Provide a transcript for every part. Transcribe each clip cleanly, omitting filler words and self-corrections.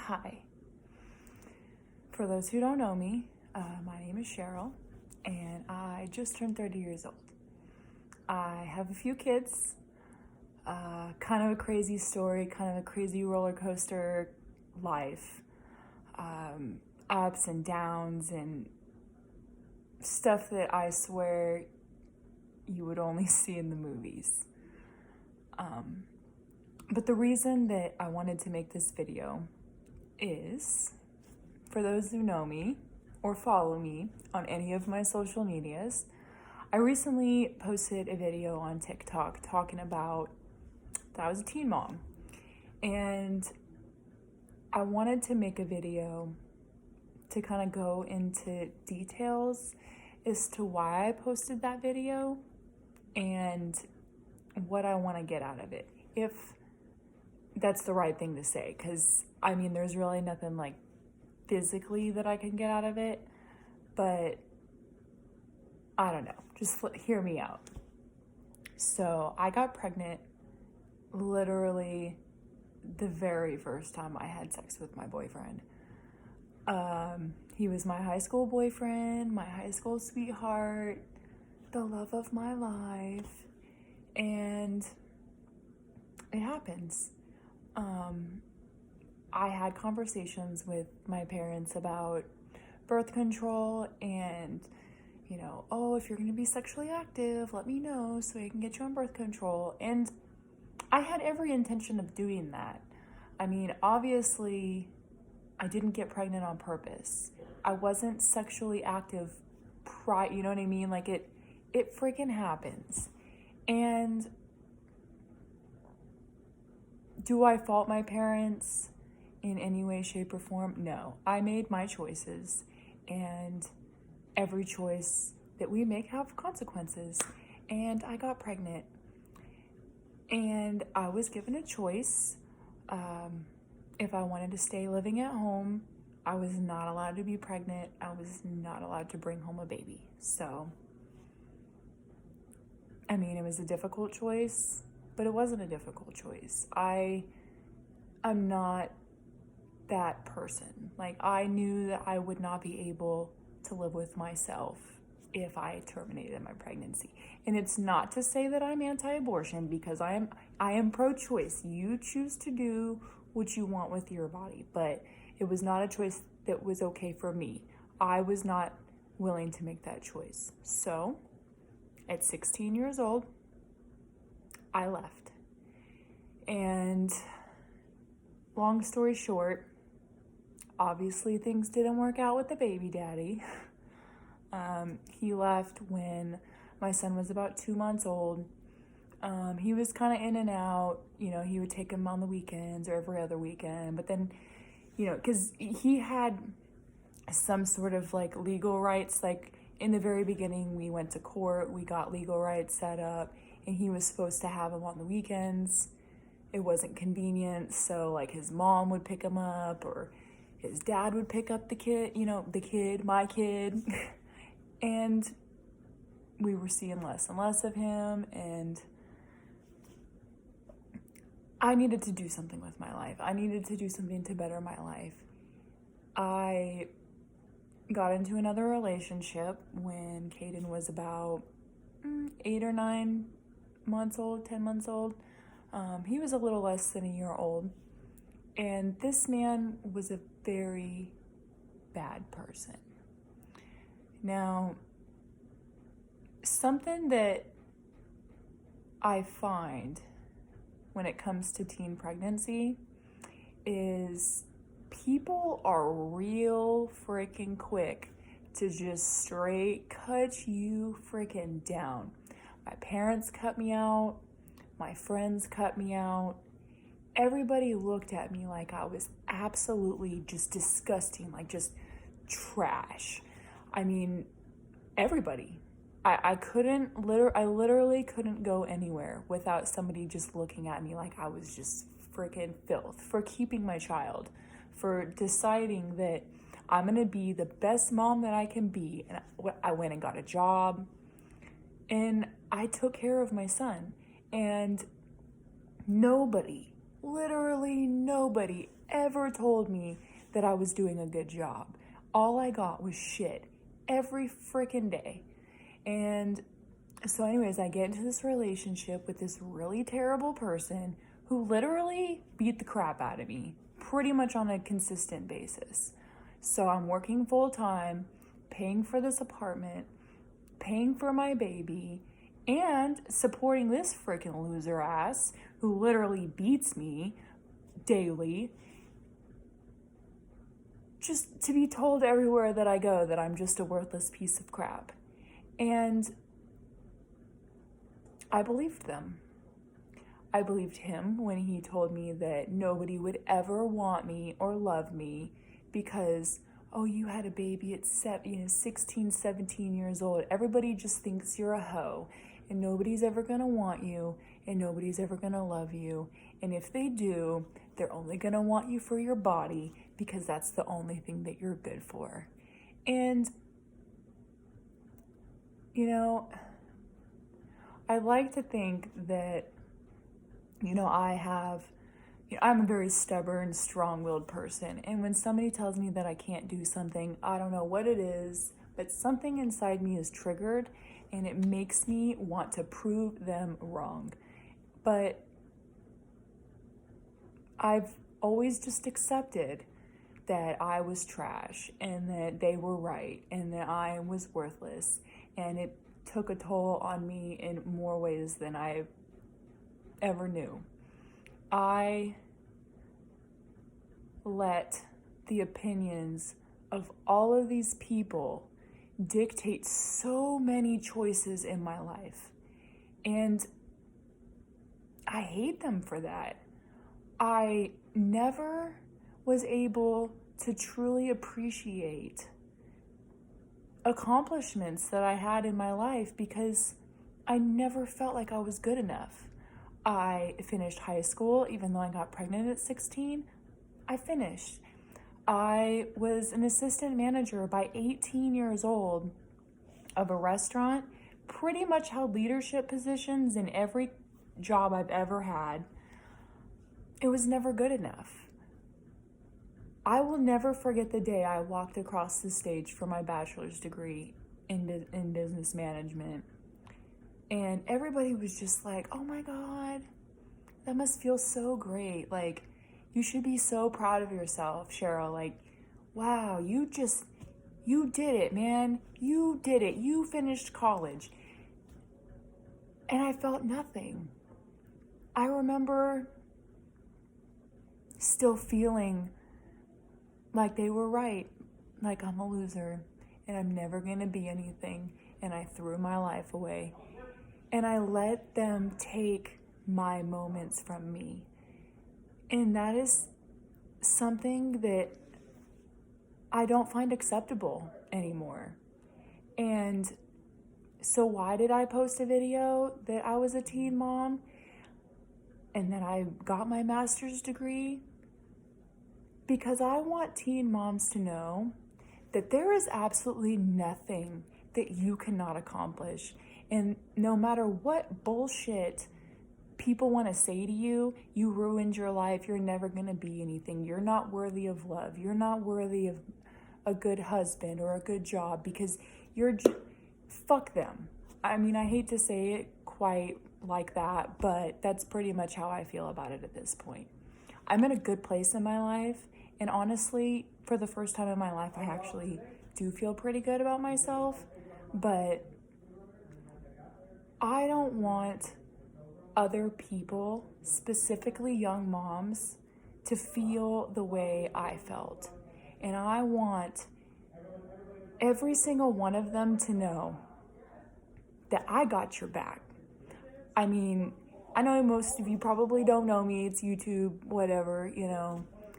Hi. For those who don't know me, my name is Cheryl, and I just turned 30 years old. I have a few kids, kind of a crazy story, kind of a crazy roller coaster life, ups and downs, and stuff that I swear you would only see in the movies. But the reason that I wanted to make this video is, for those who know me or follow me on any of my social medias, I recently posted a video on TikTok talking about that I was a teen mom. And I wanted to make a video to kind of go into details as to why I posted that video and what I want to get out of it. If that's the right thing to say, because I mean, there's really nothing like physically that I can get out of it, but I don't know, just hear me out. So I got pregnant literally the very first time I had sex with my boyfriend. He was my high school boyfriend, my high school sweetheart, the love of my life, and it happens. I had conversations with my parents about birth control and, oh, if you're going to be sexually active, let me know so I can get you on birth control. And I had every intention of doing that. I mean, obviously, I didn't get pregnant on purpose. I wasn't sexually active you know what I mean? Like it freaking happens. And do I fault my parents in any way, shape, or form? No. I made my choices, and every choice that we make have consequences. And I got pregnant, and I was given a choice. If I wanted to stay living at home, I was not allowed to be pregnant. I was not allowed to bring home a baby. So, I mean, it was a difficult choice, but it wasn't a difficult choice. I'm not that person. Like, I knew that I would not be able to live with myself if I terminated my pregnancy. And it's not to say that I'm anti-abortion, because I am pro-choice. You choose to do what you want with your body, but it was not a choice that was okay for me. I was not willing to make that choice. So, at 16 years old, I left. And long story short, obviously things didn't work out with the baby daddy. He left when my son was about 2 months old. He was kind of in and out, he would take him on the weekends or every other weekend, but then, because he had some sort of like legal rights, like in the very beginning, we went to court, we got legal rights set up, and he was supposed to have him on the weekends. It wasn't convenient, so like his mom would pick him up, or his dad would pick up the kid, my kid, and we were seeing less and less of him, and I needed to do something with my life. I needed to do something to better my life. I got into another relationship when Caden was about 8 or 9 months old, 10 months old. He was a little less than a year old. And this man was a very bad person. Now, something that I find when it comes to teen pregnancy is people are real freaking quick to just straight cut you freaking down. My parents cut me out. My friends cut me out. Everybody looked at me like I was absolutely just disgusting, like just trash. I mean, everybody. I literally couldn't go anywhere without somebody just looking at me like I was just freaking filth for keeping my child, for deciding that I'm going to be the best mom that I can be. And I went and got a job, and I took care of my son. And nobody Literally nobody ever told me that I was doing a good job. All I got was shit every freaking day. And so anyways, I get into this relationship with this really terrible person who literally beat the crap out of me pretty much on a consistent basis. So I'm working full time, paying for this apartment, paying for my baby, and supporting this freaking loser ass who literally beats me daily. Just to be told everywhere that I go that I'm just a worthless piece of crap. And I believed them. I believed him when he told me that nobody would ever want me or love me because, oh, you had a baby at 16, 17 years old. Everybody just thinks you're a hoe and nobody's ever gonna want you and nobody's ever gonna love you. And if they do, they're only gonna want you for your body because that's the only thing that you're good for. And, you know, I like to think that, I'm a very stubborn, strong-willed person. And when somebody tells me that I can't do something, I don't know what it is, but something inside me is triggered and it makes me want to prove them wrong. But I've always just accepted that I was trash and that they were right and that I was worthless. And it took a toll on me in more ways than I ever knew. I let the opinions of all of these people dictate so many choices in my life. And I hate them for that. I never was able to truly appreciate accomplishments that I had in my life because I never felt like I was good enough. I finished high school, even though I got pregnant at 16, I finished. I was an assistant manager by 18 years old of a restaurant, pretty much held leadership positions in every job I've ever had. It was never good enough. I will never forget the day I walked across the stage for my bachelor's degree in business management. And everybody was just like, oh my God, that must feel so great. Like, you should be so proud of yourself, Cheryl. Like, wow, you did it, man. You did it. You finished college. And I felt nothing. I remember still feeling like they were right, like I'm a loser and I'm never gonna be anything, and I threw my life away. And I let them take my moments from me. And that is something that I don't find acceptable anymore. And so why did I post a video that I was a teen mom and that I got my master's degree? Because I want teen moms to know that there is absolutely nothing that you cannot accomplish. And no matter what bullshit people want to say to you, you ruined your life, you're never going to be anything, you're not worthy of love, you're not worthy of a good husband or a good job because fuck them. I mean, I hate to say it quite like that, but that's pretty much how I feel about it at this point. I'm in a good place in my life, and honestly, for the first time in my life, I actually do feel pretty good about myself, but I don't want other people, specifically young moms, to feel the way I felt. And I want every single one of them to know that I got your back. I mean, I know most of you probably don't know me, it's YouTube, whatever,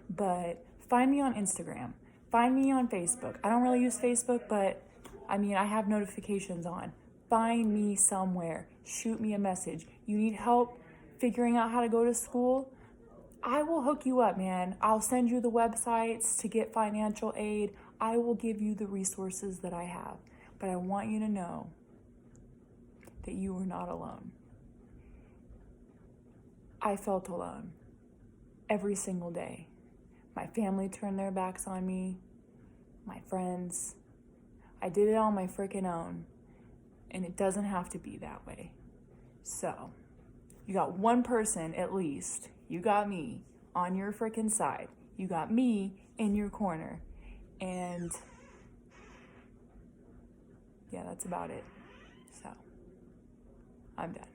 but find me on Instagram, find me on Facebook. I don't really use Facebook, but I mean, I have notifications on. Find me somewhere, shoot me a message. You need help figuring out how to go to school? I will hook you up, man. I'll send you the websites to get financial aid. I will give you the resources that I have. But I want you to know that you are not alone. I felt alone. every single day. My family turned their backs on me, my friends. I did it on my freaking own, and it doesn't have to be that way. So, you got one person at least. You got me on your freaking side. You got me in your corner. And yeah, that's about it. So, I'm done.